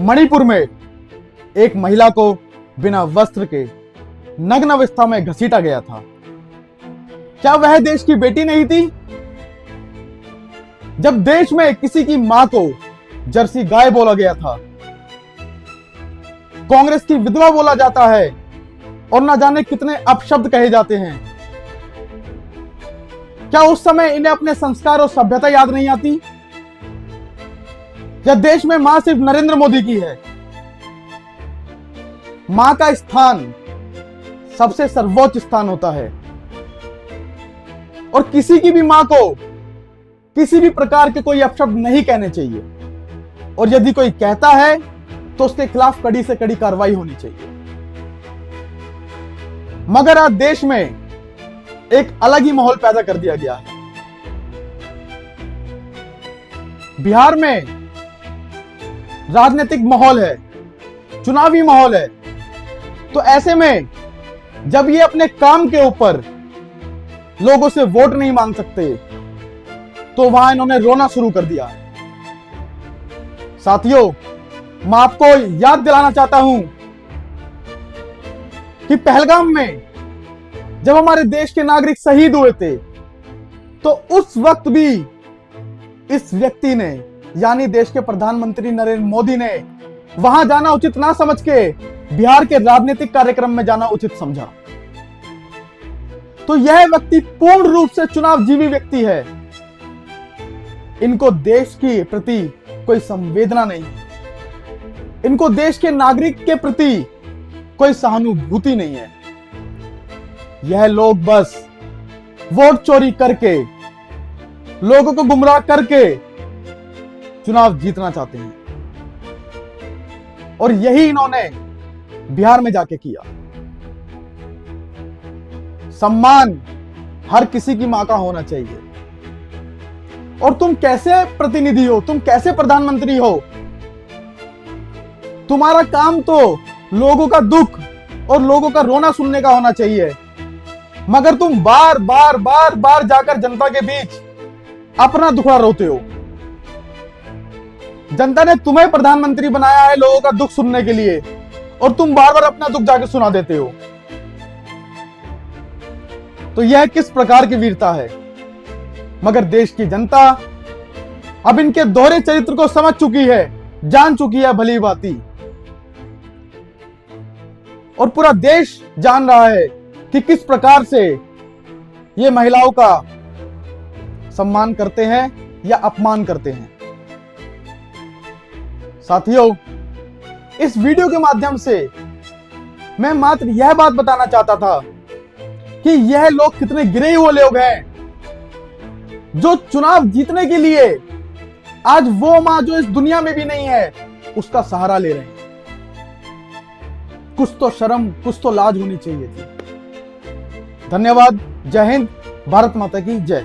मणिपुर में एक महिला को बिना वस्त्र के नग्न अवस्था में घसीटा गया था। क्या वह देश की बेटी नहीं थी? जब देश में किसी की मां को जर्सी गाय बोला गया था, कांग्रेस की विधवा बोला जाता है और न जाने कितने अपशब्द कहे जाते हैं, क्या उस समय इन्हें अपने संस्कार और सभ्यता याद नहीं आती? या देश में मां सिर्फ नरेंद्र मोदी की है? मां का स्थान सबसे सर्वोच्च स्थान होता है और किसी की भी मां को किसी भी प्रकार के कोई अपशब्द नहीं कहने चाहिए, और यदि कोई कहता है तो उसके खिलाफ कड़ी से कड़ी कार्रवाई होनी चाहिए। मगर आज देश में एक अलग ही माहौल पैदा कर दिया गया है। बिहार में राजनीतिक माहौल है, चुनावी माहौल है, तो ऐसे में जब ये अपने काम के ऊपर लोगों से वोट नहीं मांग सकते, तो वहां इन्होंने रोना शुरू कर दिया है। साथियों, मैं आपको याद दिलाना चाहता हूं कि पहलगाम में जब हमारे देश के नागरिक शहीद हुए थे, तो उस वक्त भी इस व्यक्ति ने, यानी देश के प्रधानमंत्री नरेंद्र मोदी ने, वहां जाना उचित ना समझ के बिहार के राजनीतिक कार्यक्रम में जाना उचित समझा। तो यह व्यक्ति पूर्ण रूप से चुनावजीवी व्यक्ति है। इनको देश के प्रति कोई संवेदना नहीं, इनको देश के नागरिक के प्रति कोई सहानुभूति नहीं है। यह लोग बस वोट चोरी करके, लोगों को गुमराह करके चुनाव जीतना चाहते हैं, और यही इन्होंने बिहार में जाके किया। सम्मान हर किसी की मां का होना चाहिए। और तुम कैसे प्रतिनिधि हो, तुम कैसे प्रधानमंत्री हो? तुम्हारा काम तो लोगों का दुख और लोगों का रोना सुनने का होना चाहिए, मगर तुम बार बार बार बार जाकर जनता के बीच अपना दुखड़ा रोते हो। जनता ने तुम्हें प्रधानमंत्री बनाया है लोगों का दुख सुनने के लिए, और तुम बार बार अपना दुख जाकर सुना देते हो। तो यह किस प्रकार की वीरता है? मगर देश की जनता अब इनके दोहरे चरित्र को समझ चुकी है, जान चुकी है भली भांति, और पूरा देश जान रहा है कि किस प्रकार से ये महिलाओं का सम्मान करते हैं या अपमान करते हैं। साथियों, इस वीडियो के माध्यम से मैं मात्र यह बात बताना चाहता था कि यह लोग कितने गिरे हुए लोग हैं, जो चुनाव जीतने के लिए आज वो मां जो इस दुनिया में भी नहीं है, उसका सहारा ले रहे हैं। कुछ तो शर्म, कुछ तो लाज होनी चाहिए थी। धन्यवाद। जय हिंद। भारत माता की जय।